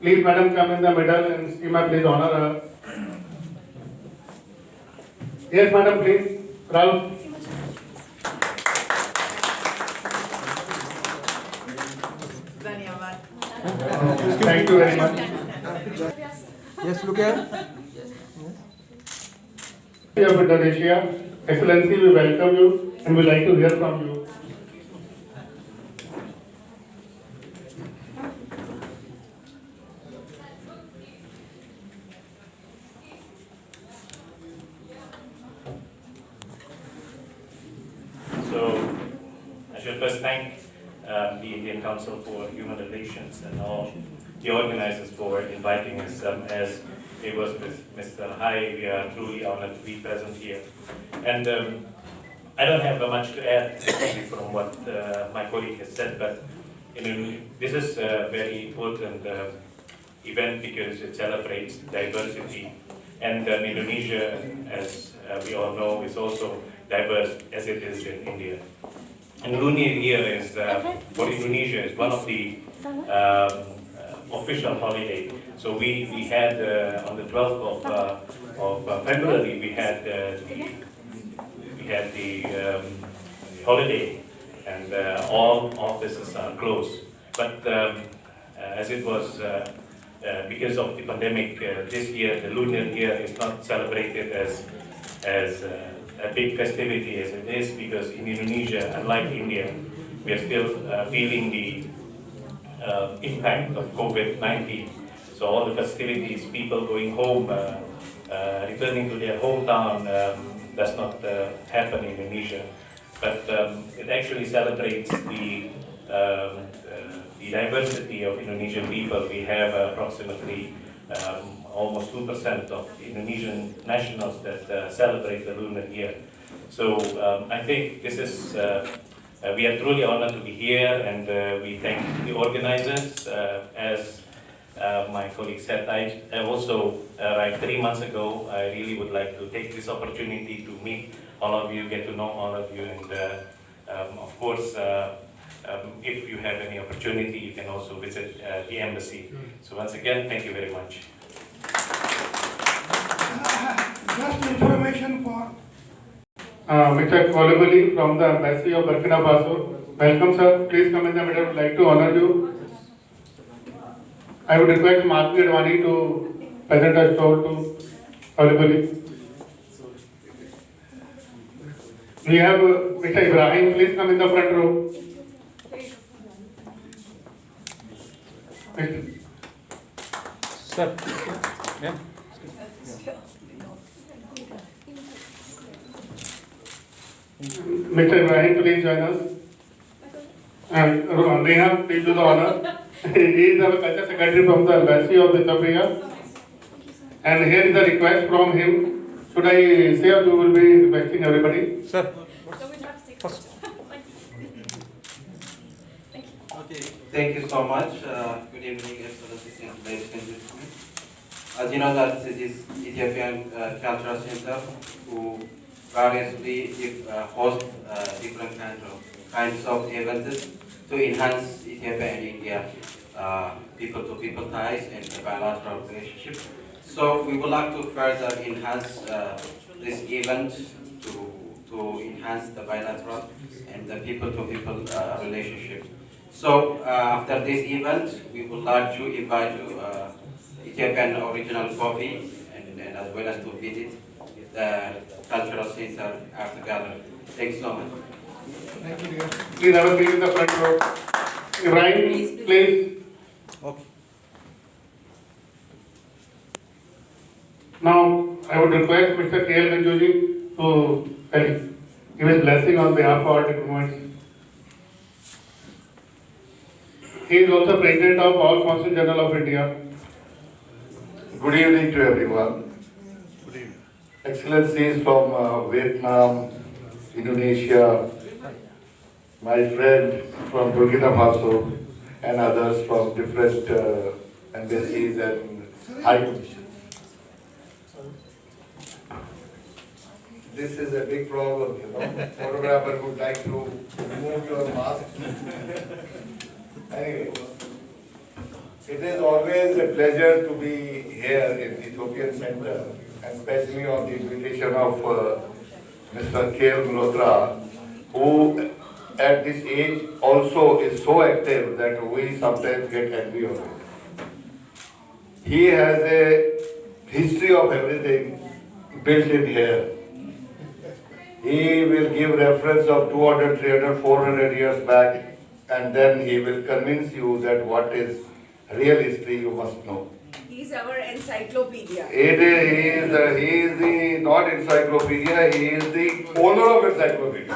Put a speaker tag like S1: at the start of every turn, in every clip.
S1: Please, madam, come in the middle and Seema, please honor her. Yes, madam, please. Ralph. Thank you very much.
S2: Yes, look here.
S1: Of Indonesia, Excellency, we welcome you and we like to hear from you.
S3: So I should first thank the Indian Council for Human Relations and all the organizers for inviting us. As it was with Mr. Hai, we are truly honored to be present here. And I don't have much to add from what my colleague has said, but this is a very important event because it celebrates diversity. And Indonesia, as we all know, is also diverse as it is in India. And Lunar Year is, for Indonesia, is one of the official holiday. So we had on the 12th of February we had the holiday, and all offices are closed. But as it was because of the pandemic, this year the Lunar Year is not celebrated as a big festivity as it is, because in Indonesia, unlike India, we are still feeling the impact of COVID-19. So all the festivities, people going home, returning to their hometown, does not happen in Indonesia. But it actually celebrates the diversity of Indonesian people. We have approximately almost 2% of Indonesian nationals that celebrate the Lunar Year. So I think this is, we are truly honored to be here, and we thank the organizers. As my colleague said, I also arrived 3 months ago. I really would like to take this opportunity to meet all of you, get to know all of you, and of course, if you have any opportunity, you can also visit the embassy. So once again, thank you very much.
S4: Just information for
S1: Mr. Kolibali from the Embassy of Burkina Faso. Welcome, sir. Please come in the middle. I would like to honor you. I would request Madhvi Advani to present a store to Kolibali. We have Mr. Ibrahim. Please come in the front row.
S2: Sir. Yeah.
S1: Mr. Ibrahim, please join us. And Neha, please do the honor. He is our culture secretary from the Embassy of Ethiopia. And here is a request from him. Should I say, or you will be requesting everybody?
S2: Sir.
S5: Thank you so much. Good evening, Excellencies and ladies and gentlemen. As you know, that this is Ethiopian Cultural Center, who variously host different kinds of events to enhance Ethiopia and India people-to-people ties and the bilateral relationship. So we would like to further enhance this event to enhance the bilateral and the people-to-people relationship. So after this event, we would like to invite you Ethiopian original coffee and as well as to visit the cultural center art gallery. Thanks so much.
S4: thank you, dear.
S1: Please have a seat in the front row. Ibrahim, please.
S2: Okay.
S1: Now, I would request Mr. K.L. Ganjuji to give his blessing on behalf of our diplomats. He is also President of All Consul General of India.
S6: Good evening to everyone. Good evening. Excellencies from Vietnam, Indonesia, my friend from Burkina Faso, and others from different embassies and high commissions. This is a big problem, you know. Photographer would like to remove your mask. Anyway, It is always a pleasure to be here in Ethiopian Center, and especially on the invitation of Mr. K.L. Malhotra, who at this age also is so active that we sometimes get envy of him. He has a history of everything built in here. He will give reference of 200, 300, 400 years back, and then he will convince you that what is real history you must know.
S7: He's our encyclopedia.
S6: He is the not encyclopedia, he is the owner of encyclopedia.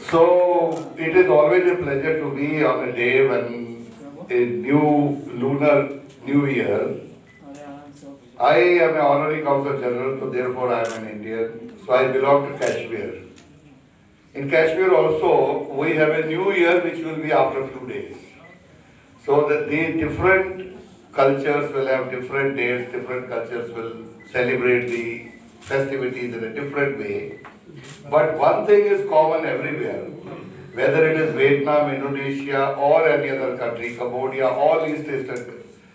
S6: So it is always a pleasure to be on a day when a new lunar new year. I am an honorary consul general, so therefore I am an Indian. So I belong to Kashmir. In Kashmir also, we have a new year which will be after a few days. So that the different cultures will have different days, different cultures will celebrate the festivities in a different way. But one thing is common everywhere, whether it is Vietnam, Indonesia or any other country, Cambodia, all East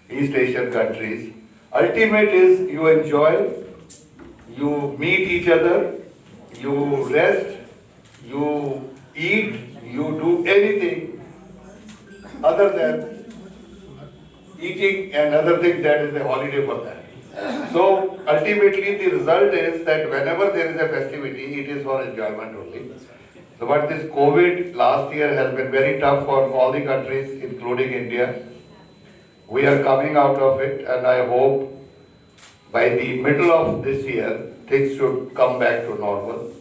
S6: Asian countries. Ultimate is you enjoy, you meet each other, you rest, you eat, you do anything other than eating and other thing that is a holiday for that. So ultimately the result is that whenever there is a festivity, it is for enjoyment only. So but this COVID last year has been very tough for all the countries, including India. We are coming out of it, and I hope by the middle of this year, things should come back to normal.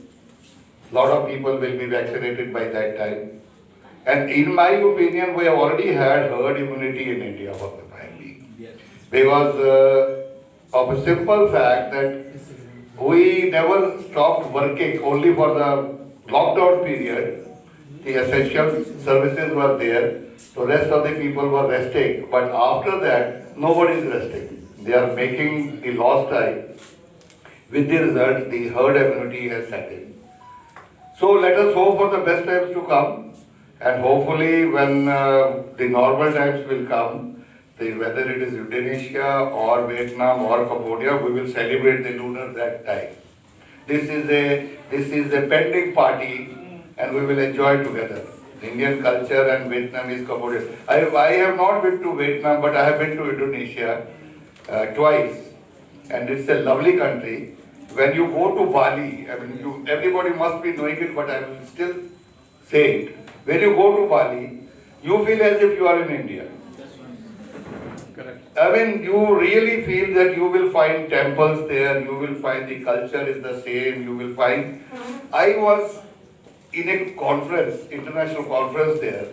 S6: A lot of people will be vaccinated by that time. And in my opinion, we have already had herd immunity in India for the time being. Because of a simple fact that we never stopped working only for the lockdown period. The essential services were there. The rest of the people were resting. But after that, nobody is resting. They are making the lost time. With the result, the herd immunity has set in. So let us hope for the best times to come. And hopefully when the normal times will come, whether it is Indonesia or Vietnam or Cambodia, we will celebrate the lunar that time. This is a pending party, and we will enjoy together. Indian culture and Vietnamese Cambodia. I have not been to Vietnam, but I have been to Indonesia twice, and it's a lovely country. When you go to Bali, I mean, everybody must be knowing it, but I will still say it. When you go to Bali, you feel as if you are in India. I mean, you really feel that you will find temples there, you will find the culture is the same, you will find... I was in a conference, international conference there.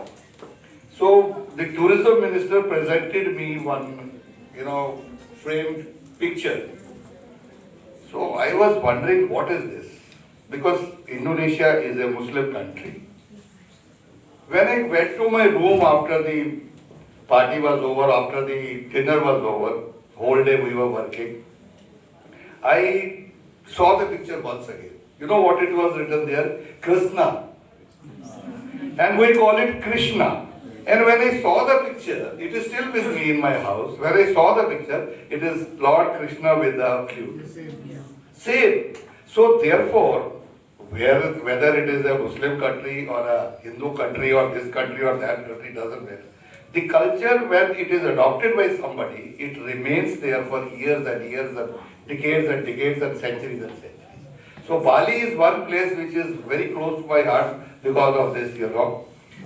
S6: So the tourism minister presented me one, framed picture. So I was wondering, what is this? Because Indonesia is a Muslim country. When I went to my room after the party was over, after the dinner was over, whole day we were working, I saw the picture once again. You know what it was written there? Krishna. And we call it Krishna. And when I saw the picture, it is still with me in my house. When I saw the picture, it is Lord Krishna with the flute. Same. So therefore, whether it is a Muslim country or a Hindu country or this country or that country, doesn't matter. The culture, when it is adopted by somebody, it remains there for years and years and decades and centuries and centuries. So Bali is one place which is very close to my heart because of this,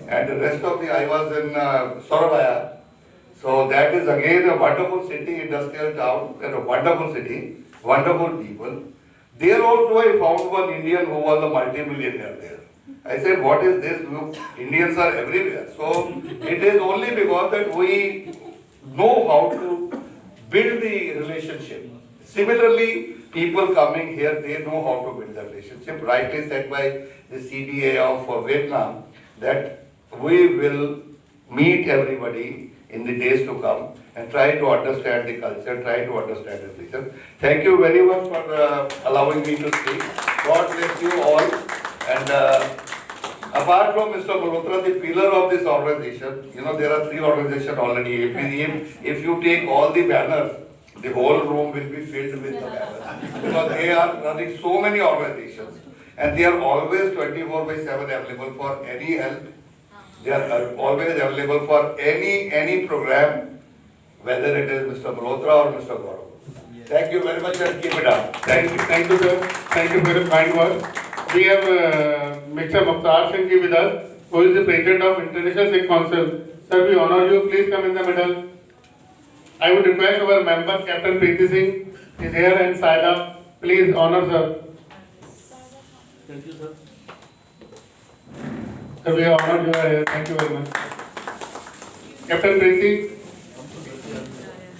S6: And the rest of I was in Surabaya. So that is again a wonderful city, industrial town, and a wonderful city, wonderful people. There also I found one Indian who was a multi-millionaire there. I said, what is this? Indians are everywhere. So it is only because that we know how to build the relationship. Similarly, people coming here, they know how to build the relationship. Rightly said by the CDA of Vietnam that we will meet everybody in the days to come and try to understand the culture, try to understand the religion. Thank you very much for allowing me to speak. God bless you all, and Apart from Mr. Malhotra, the pillar of this organization, you know, there are 3 organizations already. If you take all the banners, the whole room will be filled with the banners. Because they are running so many organizations. And they are always 24/7 available for any help. They are always available for any program, whether it is Mr. Malhotra or Mr. Gaurav. Thank you very much and keep it up.
S1: Thank you, sir. Thank you for your kind words. We have Mr. Mukhtar Singh with us, who is the President of International Sikh Council. Sir, we honor you. Please come in the middle. I would request our member, Captain Preeti Singh, is here, and Saida. Please honor, sir.
S2: Thank you, sir.
S1: Sir, we honor you are here. Thank you very much. Captain Preeti.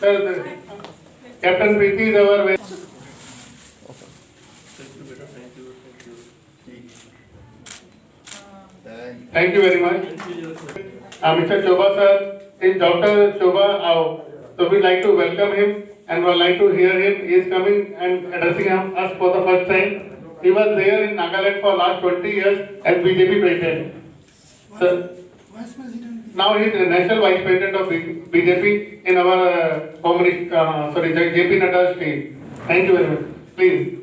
S1: Sir, Captain Preeti is our. Thank you very much. Mr. Choba sir, is Dr. Choba out? So we'd like to welcome him and would like to hear him. He is coming and addressing us for the first time. He was there in Nagaland for last 20 years as BJP president. Sir,
S4: Vice President.
S1: now he is the national vice president of BJP in our JP Nadda's team. Thank you very much. Please.